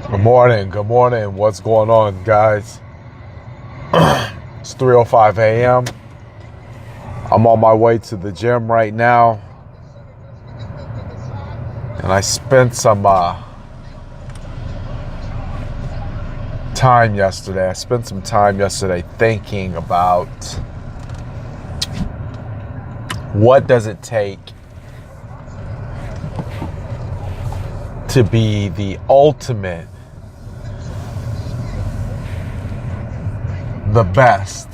Good morning. Good morning. What's going on, guys? It's 3:05 a.m. I'm on my way to the gym right now. And I spent some time yesterday. Thinking about what does it take to be the ultimate, the best.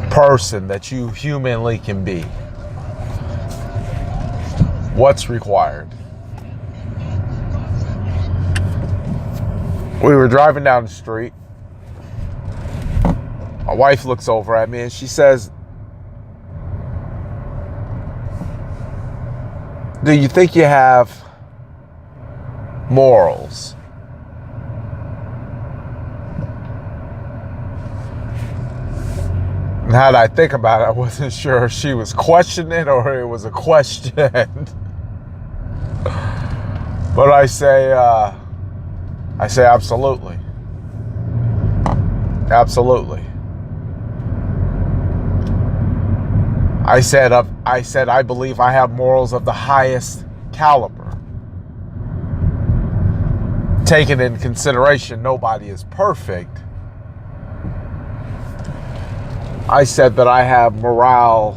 Person that you humanly can be. What's required? We were driving down the street. My wife looks over at me and she says, "Do you think you have morals?" Now that I think about it, I wasn't sure if she was questioning or it was a question. But I say absolutely. Absolutely. I said I believe I have morals of the highest caliber. Taking into consideration nobody is perfect, I said that I have morale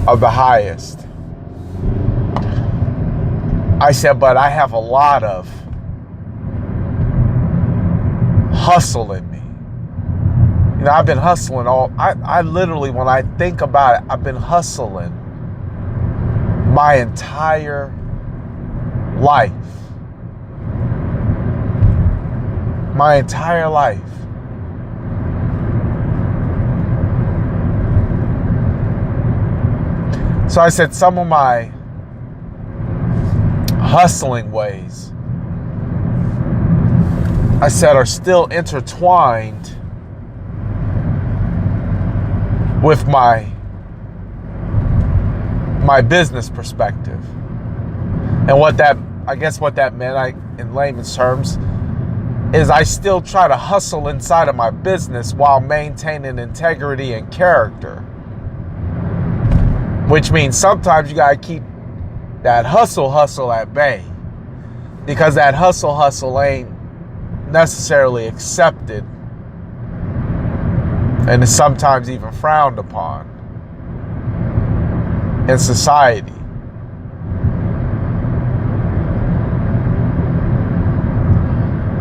of the highest. I said, but I have a lot of hustle in me. You know, I've been hustling I literally, when I think about it, I've been hustling my entire life. My entire life. So I said some of my hustling ways, I said, are still intertwined with my business perspective. And what that meant, in layman's terms, is I still try to hustle inside of my business while maintaining integrity and character. Which means sometimes you gotta keep that hustle at bay, because that hustle ain't necessarily accepted and is sometimes even frowned upon in society.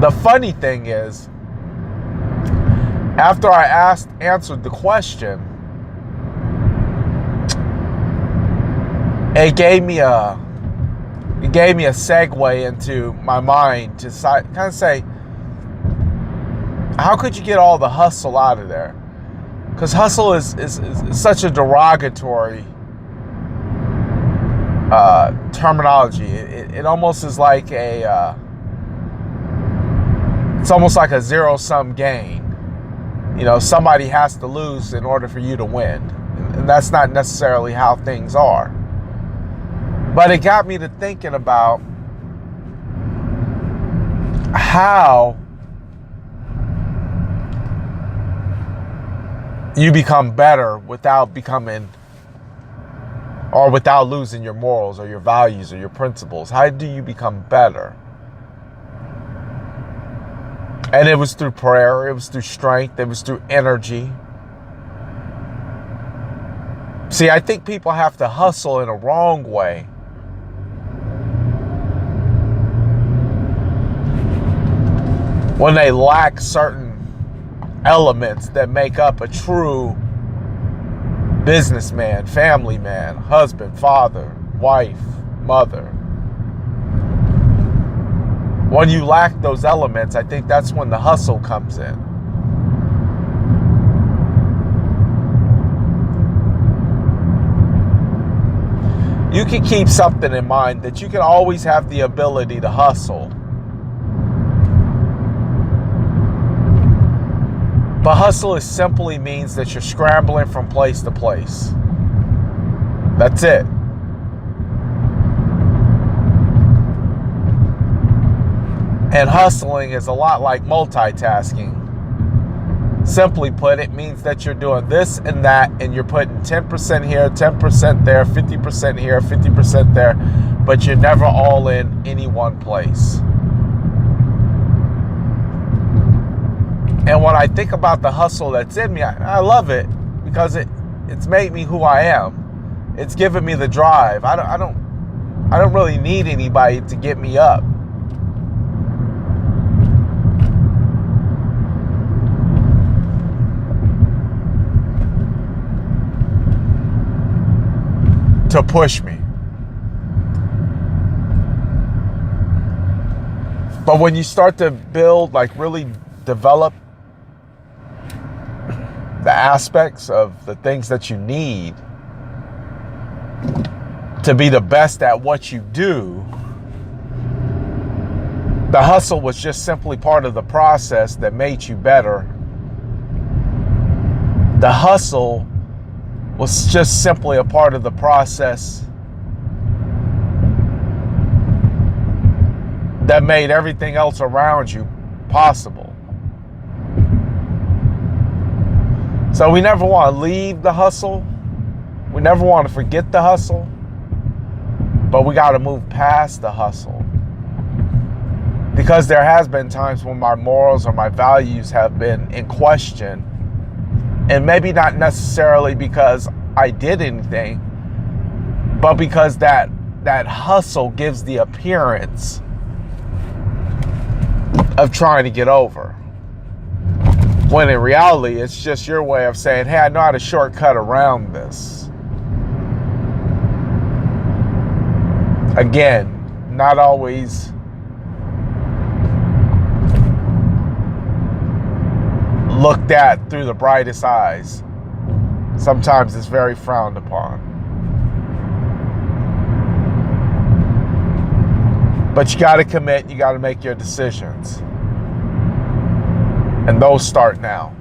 The funny thing is, after I answered the question, it gave me a segue into my mind to kind of say, how could you get all the hustle out of there? Because hustle is such a derogatory terminology. It almost is like it's almost like a zero-sum game. You know, somebody has to lose in order for you to win, and that's not necessarily how things are. But it got me to thinking about how you become better without losing your morals or your values or your principles. How do you become better? And it was through prayer, it was through strength, it was through energy. See, I think people have to hustle in a wrong way. When they lack certain elements that make up a true businessman, family man, husband, father, wife, mother. When you lack those elements, I think that's when the hustle comes in. You can keep something in mind that you can always have the ability to hustle. But hustle is simply means that you're scrambling from place to place. That's it. And hustling is a lot like multitasking. Simply put, it means that you're doing this and that, and you're putting 10% here, 10% there, 50% here, 50% there, but you're never all in any one place. And when I think about the hustle that's in me, I love it because it's made me who I am. It's given me the drive. I don't really need anybody to get me up. To push me. But when you start to build, like really develop the aspects of the things that you need to be the best at what you do, the hustle was just simply part of the process that made you better. The hustle was just simply a part of the process that made everything else around you possible. So we never want to leave the hustle. We never want to forget the hustle. But we got to move past the hustle. Because there has been times when my morals or my values have been in question. And maybe not necessarily because I did anything, but because that hustle gives the appearance of trying to get over. When in reality, it's just your way of saying, hey, I know how to shortcut around this. Again, not always looked at through the brightest eyes. Sometimes it's very frowned upon. But you got to commit, you got to make your decisions. And those start now.